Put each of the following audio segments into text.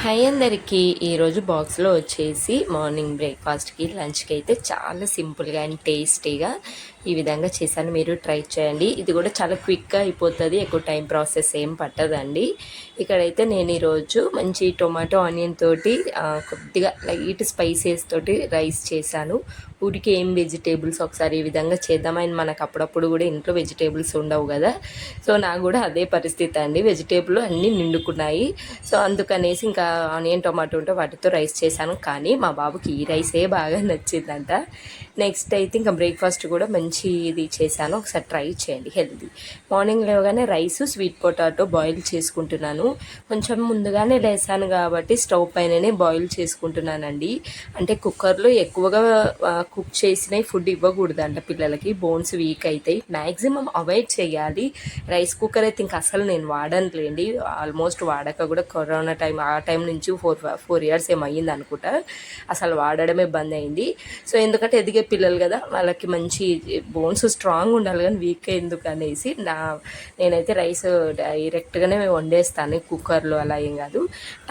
Hi అందరికీ. ఈరోజు బాక్స్లో వచ్చేసి మార్నింగ్ బ్రేక్ఫాస్ట్కి లంచ్కి అయితే చాలా సింపుల్గా అండ్ టేస్టీగా ఈ విధంగా చేశాను. మీరు ట్రై చేయండి. ఇది కూడా చాలా క్విక్గా అయిపోతుంది, ఎక్కువ టైం ప్రాసెస్ ఏం పట్టదండి. ఇక్కడైతే నేను ఈరోజు మంచి టొమాటో ఆనియన్ తోటి కొద్దిగా లైట్ స్పైసెస్ తోటి రైస్ చేశాను. ఊరికి ఏం వెజిటేబుల్స్ ఒకసారి ఈ విధంగా చేద్దామని, మనకు అప్పుడప్పుడు కూడా ఇంట్లో వెజిటేబుల్స్ ఉండవు కదా. సో నాకు కూడా అదే పరిస్థితి అండి, వెజిటేబుల్ అన్నీ నిండుకున్నాయి. సో అందుకనేసి ఇంకా ఆనియన్ టొమాటో ఉంటే వాటితో రైస్ చేశాను. కానీ మా బాబుకి ఈ రైసే బాగా నచ్చిందంట. నెక్స్ట్ అయితే ఇంకా బ్రేక్ఫాస్ట్ కూడా మంచి ఇది చేశాను, ఒకసారి ట్రై చేయండి. హెల్తీ మార్నింగ్ లేవగానే రైస్ స్వీట్ పొటాటో బాయిల్ చేసుకుంటున్నాను. కొంచెం ముందుగానే లేసాను కాబట్టి స్టవ్ పైననే బాయిల్ చేసుకుంటున్నానండి. అంటే కుక్కర్లో ఎక్కువగా కుక్ చేసిన ఫుడ్ ఇవ్వకూడదు అంట పిల్లలకి, బోన్స్ వీక్ అవుతాయి. మ్యాక్సిమం అవాయిడ్ చేయాలి. రైస్ కుక్కర్ అయితే ఇంకా అసలు నేను వాడనులేండి, ఆల్మోస్ట్ వాడక కూడా కరోనా టైం ఆ టైం నుంచి ఫోర్ ఇయర్స్ ఏమయ్యింది అనుకుంటా, అసలు వాడడమే బంద్ అయింది. సో ఎందుకంటే ఎదిగే పిల్లలు కదా, వాళ్ళకి మంచి బోన్స్ స్ట్రాంగ్ ఉండాలి కానీ వీక్ ఎందుకు అనేసి నేనైతే రైస్ డైరెక్ట్గానే వండేస్తాను కుక్కర్లో, అలా ఏం కాదు.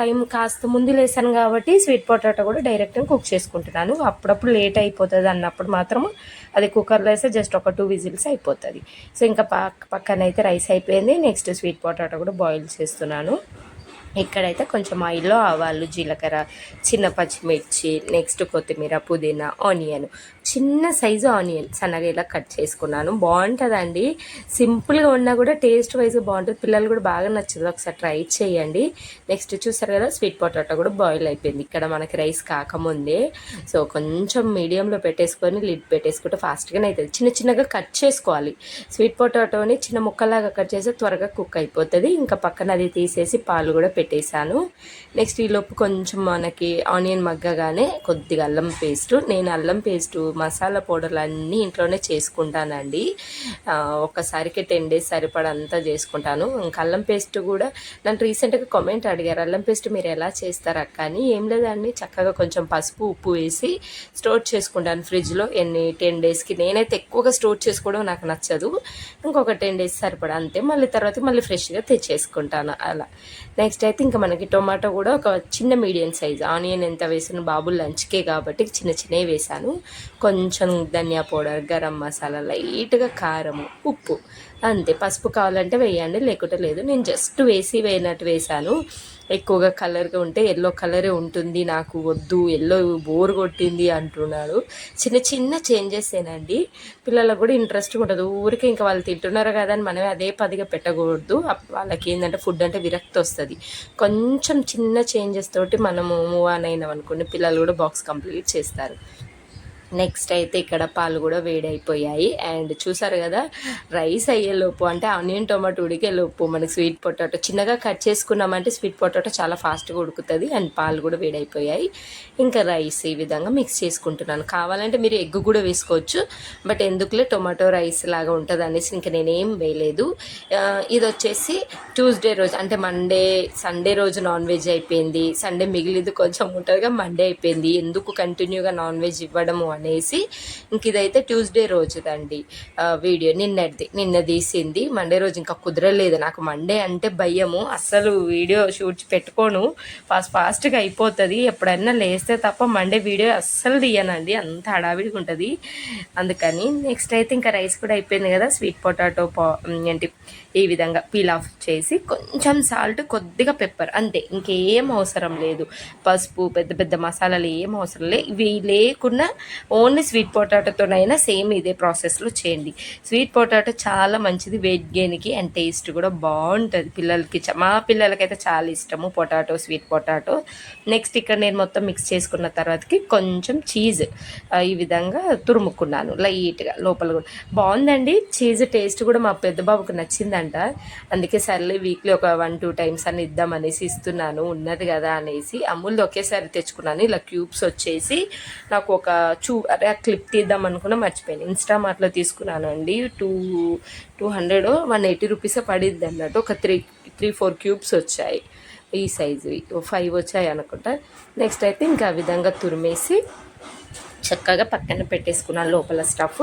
టైం కాస్త ముందు లేసాను కాబట్టి స్వీట్ పొటాటో కూడా డైరెక్ట్గా కుక్ చేసుకుంటున్నాను. అప్పుడప్పుడు లేట్ అయిపోతుంది అన్నప్పుడు మాత్రం అది కుక్కర్లో వేస్తే జస్ట్ ఒక 2 విజిల్స్ అయిపోతుంది. సో ఇంకా పక్కన అయితే రైస్ అయిపోయింది. నెక్స్ట్ స్వీట్ పొటాటో కూడా బాయిల్ చేస్తున్నాను. ఇక్కడైతే కొంచెం ఆయిల్లో ఆవాలు, జీలకర్ర, చిన్న పచ్చిమిర్చి, నెక్స్ట్ కొత్తిమీర, పుదీనా, ఆనియన్, చిన్న సైజు ఆనియన్ సన్నగా ఇలా కట్ చేసుకున్నాను. బాగుంటుందండి, సింపుల్గా ఉన్నా కూడా టేస్ట్ వైజ్ బాగుంటుంది, పిల్లలు కూడా బాగా నచ్చుతుంది, ఒకసారి ట్రై చేయండి. నెక్స్ట్ చూసారు కదా స్వీట్ పొటాటో కూడా బాయిల్ అయిపోయింది ఇక్కడ మనకి రైస్ కాకముందే. సో కొంచెం మీడియంలో పెట్టేసుకొని లిడ్ పెట్టేసుకుంటే ఫాస్ట్గానే అవుతుంది. చిన్న చిన్నగా కట్ చేసుకోవాలి. స్వీట్ పొటాటోని చిన్న ముక్కలాగా కట్ చేస్తే త్వరగా కుక్ అయిపోతుంది. ఇంకా పక్కన అది తీసేసి పాలు కూడా పెట్టేశాను. నెక్స్ట్ ఈలోపు కొంచెం మనకి ఆనియన్ మగ్గగానే కొద్దిగా అల్లం పేస్ట్, నేను అల్లం పేస్ట్ మసాలా పౌడర్లు అన్నీ ఇంట్లోనే చేసుకుంటానండి. ఒక్కసారికి 10 days సరిపడంతా చేసుకుంటాను. ఇంకా అల్లం పేస్ట్ కూడా నన్ను రీసెంట్గా కామెంట్ అడిగారు, అల్లం పేస్ట్ మీరు ఎలా చేస్తారు అక్క అని. ఏం లేదండి, చక్కగా కొంచెం పసుపు ఉప్పు వేసి స్టోర్ చేసుకుంటాను ఫ్రిడ్జ్లో 10 daysకి. నేనైతే ఎక్కువగా స్టోర్ చేసుకోవడం నాకు నచ్చదు, ఇంకొక 10 days సరిపడా అంతే. మళ్ళీ తర్వాత మళ్ళీ ఫ్రెష్గా తెచ్చేసుకుంటాను అలా. నెక్స్ట్ అయితే ఇంకా మనకి టొమాటో కూడా ఒక చిన్న మీడియం సైజ్, ఆనియన్ ఎంత వేసాను బాబు లంచ్కే కాబట్టి చిన్న చిన్నవి వేసాను. కొంచెం ధనియా పౌడర్, గరం మసాలా, లైట్గా కారము, ఉప్పు అంతే. పసుపు కావాలంటే వేయండి, లేకుంటే లేదు. నేను జస్ట్ వేసినట్టు వేసాను. ఎక్కువగా కలర్గా ఉంటే ఎల్లో కలరే ఉంటుంది, నాకు వద్దు ఎల్లో బోర్ కొట్టింది అంటున్నాడు. చిన్న చిన్న చేంజెస్ ఏనండి, పిల్లలకు కూడా ఇంట్రెస్ట్గా ఉంటుంది. ఊరికే ఇంకా వాళ్ళు తింటున్నారు కదా అని మనమే అదే పదిగా పెట్టకూడదు. వాళ్ళకి ఏంటంటే ఫుడ్ అంటే విరక్తి వస్తుంది. కొంచెం చిన్న చేంజెస్ తోటి మనము మూవ్ ఆన్ అయినాం అనుకోండి, పిల్లలు కూడా బాక్స్ కంప్లీట్ చేస్తారు. నెక్స్ట్ అయితే ఇక్కడ పాలు కూడా వేడైపోయాయి. అండ్ చూసారు కదా రైస్ అయ్యేలోపు, అంటే ఆనియన్ టొమాటో ఉడికేలోపు మనకి స్వీట్ పొటాటో చిన్నగా కట్ చేసుకున్నామంటే స్వీట్ పొటాటో చాలా ఫాస్ట్గా ఉడుకుతుంది. అండ్ పాలు కూడా వేడైపోయాయి. ఇంకా రైస్ ఈ విధంగా మిక్స్ చేసుకుంటున్నాను. కావాలంటే మీరు ఎగ్ కూడా వేసుకోవచ్చు, బట్ ఎందుకులే టొమాటో రైస్ లాగా ఉంటుంది అనేసి ఇంకా నేనేం వేయలేదు. ఇది వచ్చేసి ట్యూస్డే రోజు, అంటే సండే రోజు నాన్ వెజ్ అయిపోయింది. సండే మిగిలింది కొంచెం ఉంటుందిగా, మండే అయిపోయింది. ఎందుకు కంటిన్యూగా నాన్ వెజ్ ఇవ్వడము అనేసి ఇంక ఇదైతే ట్యూస్డే రోజుదండి వీడియో. నిన్న తీసింది. మండే రోజు ఇంకా కుదరలేదు నాకు. మండే అంటే భయము, అస్సలు వీడియో షూట్ పెట్టుకోను, ఫాస్ట్గా అయిపోతుంది. ఎప్పుడైనా లేస్తే తప్ప మండే వీడియో అస్సలు తీయనండి, అంత హడావిడిగా ఉంటుంది అందుకని. నెక్స్ట్ అయితే ఇంకా రైస్ కూడా అయిపోయింది కదా. స్వీట్ పొటాటో ఈ విధంగా పీల్ ఆఫ్ చేసి కొంచెం సాల్ట్, కొద్దిగా పెప్పర్ అంతే, ఇంకేం అవసరం లేదు. పసుపు, పెద్ద పెద్ద మసాలాలు ఏం అవసరం లేదు. ఇవి లేకున్నా ఓన్లీ స్వీట్ పొటాటోతోనైనా సేమ్ ఇదే ప్రాసెస్లో చేయండి. స్వీట్ పొటాటో చాలా మంచిది వెయిట్ గెయిన్కి, అండ్ టేస్ట్ కూడా బాగుంటుంది పిల్లలకి. మా పిల్లలకైతే చాలా ఇష్టము పొటాటో, స్వీట్ పొటాటో. నెక్స్ట్ ఇక్కడ నేను మొత్తం మిక్స్ చేసుకున్న తర్వాతకి కొంచెం చీజ్ ఈ విధంగా తురుముకున్నాను లైట్గా లోపల కూడా. బాగుందండి చీజ్ టేస్ట్ కూడా, మా పెద్ద బాబుకు నచ్చిందంట. అందుకే సర్లే వీక్లీ ఒక 1-2 times అని ఇద్దామనేసి ఇస్తున్నాను, ఉన్నది కదా అనేసి. అమూల్ది ఒకేసారి తెచ్చుకున్నాను. ఇలా క్యూబ్స్ వచ్చేసి నాకు ఒక క్లిప్ తీద్దాం అనుకున్నా, మర్చిపోయాను. ఇన్స్టామార్ట్లో తీసుకున్నాను అండి. 200-180 రూపీస్ పడిద్ది అన్నట్టు. ఒక 3-4 క్యూబ్స్ వచ్చాయి, ఈ సైజువి 5 వచ్చాయి అనుకుంటా. నెక్స్ట్ అయితే ఇంకా ఆ విధంగా తురిమేసి చక్కగా పక్కన పెట్టేసుకున్నాను లోపల స్టఫ్.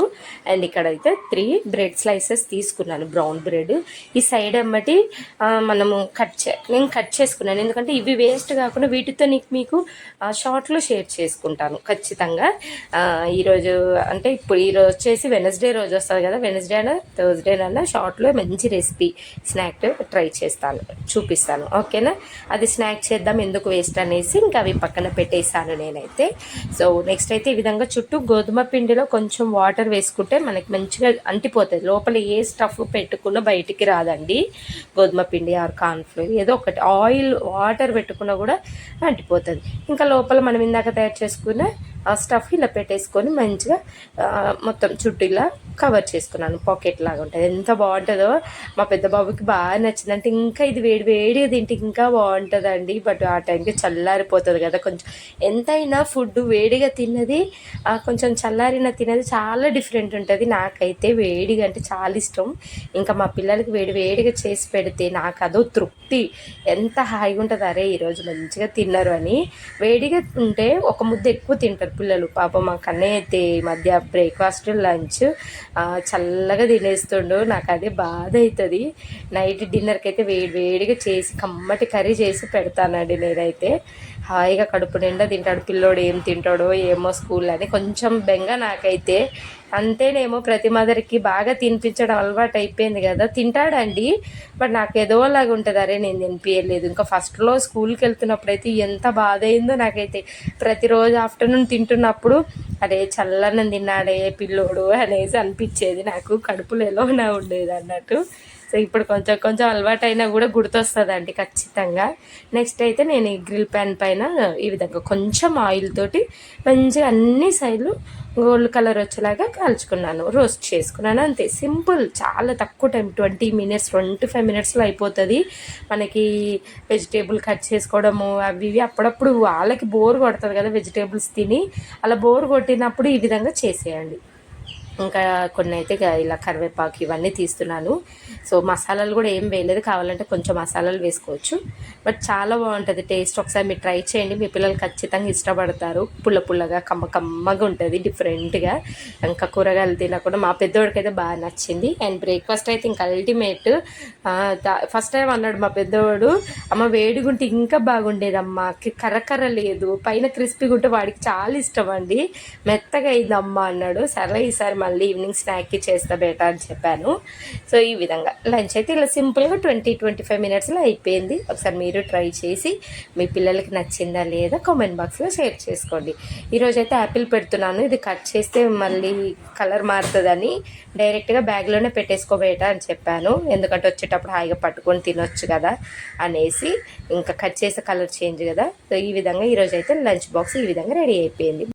అండ్ ఇక్కడైతే 3 బ్రెడ్ స్లైసెస్ తీసుకున్నాను, బ్రౌన్ బ్రెడ్. ఈ సైడ్ అమ్మటి మనము నేను కట్ చేసుకున్నాను, ఎందుకంటే ఇవి వేస్ట్ కాకుండా వీటితో మీకు షార్ట్లో షేర్ చేసుకుంటాను ఖచ్చితంగా. ఈరోజు అంటే ఇప్పుడు ఈరోజు వచ్చేసి వెనస్డే రోజు వస్తుంది కదా, వెనస్డే అయినా థర్స్డే అయినా షార్ట్లో మంచి రెసిపీ స్నాక్ ట్రై చేస్తాను, చూపిస్తాను. ఓకేనా, అది స్నాక్ చేద్దాం ఎందుకు వేస్ట్ అనేసి ఇంకా అవి పక్కన పెట్టేసాను నేనైతే. సో నెక్స్ట్ అయితే ఈ విధంగా చుట్టూ గోధుమ పిండిలో కొంచెం వాటర్ వేసుకుంటే మనకి మంచిగా అంటిపోతుంది, లోపల ఏ స్టఫ్ పెట్టుకున్నా బయటికి రాదండి. గోధుమ పిండి ఆర్ కార్న్ఫ్లోర్ ఏదో ఒకటి, ఆయిల్ వాటర్ పెట్టుకున్నా కూడా అంటిపోతుంది. ఇంకా లోపల మనం ఇందాక తయారు చేసుకున్న ఆ స్టఫ్ ఇలా పెట్టేసుకొని మంచిగా మొత్తం చుట్టూ ఇలా కవర్ చేసుకున్నాను, పాకెట్ లాగా ఉంటుంది. ఎంత బాగుంటుందో, మా పెద్ద బాబుకి బాగా నచ్చిందంటే ఇంకా ఇది వేడి వేడిగా తింటే ఇంకా బాగుంటుందండి. బట్ ఆ టైంకి చల్లారిపోతుంది కదా, కొంచెం ఎంతైనా ఫుడ్ వేడిగా తిన్నది కొంచెం చల్లారిన తినేది చాలా డిఫరెంట్ ఉంటుంది. నాకైతే వేడిగా అంటే చాలా ఇష్టం. ఇంకా మా పిల్లలకి వేడి వేడిగా చేసి పెడితే నాకు అదో తృప్తి, ఎంత హాయిగా ఉంటుంది. అరే ఈరోజు మంచిగా తిన్నారు అని. వేడిగా ఉంటే ఒక ముద్ద ఎక్కువ తింటారు పిల్లలు. పాపం మా కన్నయ్య అయితే ఈ మధ్య బ్రేక్ఫాస్ట్ లంచ్ చల్లగా తినేస్తుండు, నాకు అదే బాధ అవుతుంది. నైట్ డిన్నర్కి అయితే వేడిగా చేసి కమ్మటి కర్రీ చేసి పెడతానండి నేనైతే. హాయిగా కడుపు నిండా తింటాడు పిల్లోడు. ఏం తింటాడో ఏమో స్కూల్ అని కొంచెం బెంగ నాకైతే. అంతేనేమో ప్రతి మదర్కి బాగా తినిపించడం అలవాటు అయిపోయింది కదా, తింటాడండి. బట్ నాకు ఏదోలాగా ఉంటుంది, అరే నేను తినిపించలేదు. ఇంకా ఫస్ట్లో స్కూల్కి వెళ్తున్నప్పుడు అయితే ఎంత బాధ అయిందో నాకైతే. ప్రతిరోజు ఆఫ్టర్నూన్ తింటున్నప్పుడు అరే చల్లన్నం తిన్నాడే పిల్లోడు అనేసి అనిపించేది, నాకు కడుపులో ఎలానా ఉండేది అన్నట్టు. సో ఇప్పుడు కొంచెం కొంచెం అలవాటు అయినా కూడా గుర్తొస్తుందండి ఖచ్చితంగా. నెక్స్ట్ అయితే నేను ఈ గ్రిల్ ప్యాన్ పైన ఈ విధంగా కొంచెం ఆయిల్ తోటి మంచిగా అన్ని సైడ్లు గోల్డ్ కలర్ వచ్చేలాగా కాల్చుకున్నాను, రోస్ట్ చేసుకున్నాను. అంతే, సింపుల్, చాలా తక్కువ టైం, 20 మినిట్స్ 25 మినిట్స్లో అయిపోతుంది. మనకి వెజిటేబుల్ కట్ చేసుకోవడము అవి ఇవి అప్పుడప్పుడు వాళ్ళకి బోర్ కొడుతుంది కదా వెజిటేబుల్స్ తిని, అలా బోర్ కొట్టినప్పుడు ఈ విధంగా చేసేయండి. ఇంకా కొన్ని అయితే ఇలా కరివేపాకు ఇవన్నీ తీస్తున్నాను. సో మసాలాలు కూడా ఏం వేయలేదు, కావాలంటే కొంచెం మసాలాలు వేసుకోవచ్చు. బట్ చాలా బాగుంటుంది టేస్ట్. ఒకసారి మీరు ట్రై చేయండి, మీ పిల్లలు ఖచ్చితంగా ఇష్టపడతారు. పుల్లగా కమ్మగా ఉంటుంది డిఫరెంట్గా. ఇంకా కూరగాయలు తినకుండా మా పెద్దోడికి అయితే బాగా నచ్చింది. అండ్ బ్రేక్ఫాస్ట్ అయితే ఇంకా అల్టిమేట్. ఫస్ట్ టైం అన్నాడు మా పెద్దవాడు, అమ్మ వేడిగుంటే ఇంకా బాగుండేదమ్మా, కర్ర లేదు, పైన క్రిస్పీగా ఉంటే వాడికి చాలా ఇష్టం అండి. మెత్తగా అయిందమ్మా అన్నాడు. సరే ఈసారి మళ్ళీ ఈవినింగ్ స్నాక్కి చేస్తా బేటా అని చెప్పాను. సో ఈ విధంగా లంచ్ అయితే ఇలా సింపుల్గా 20-25 మినిట్స్లో అయిపోయింది. ఒకసారి మీరు ట్రై చేసి మీ పిల్లలకి నచ్చిందా లేదా కామెంట్ బాక్స్లో షేర్ చేసుకోండి. ఈరోజు అయితే యాపిల్ పెడుతున్నాను, ఇది కట్ చేస్తే మళ్ళీ కలర్ మారుతుందని డైరెక్ట్గా బ్యాగ్లోనే పెట్టేసుకోబేటా అని చెప్పాను. ఎందుకంటే వచ్చేటప్పుడు హాయిగా పట్టుకొని తినొచ్చు కదా అనేసి. ఇంకా కట్ చేసే కలర్ చేంజ్ కదా. సో ఈ విధంగా ఈరోజు అయితే లంచ్ బాక్స్ ఈ విధంగా రెడీ అయిపోయింది.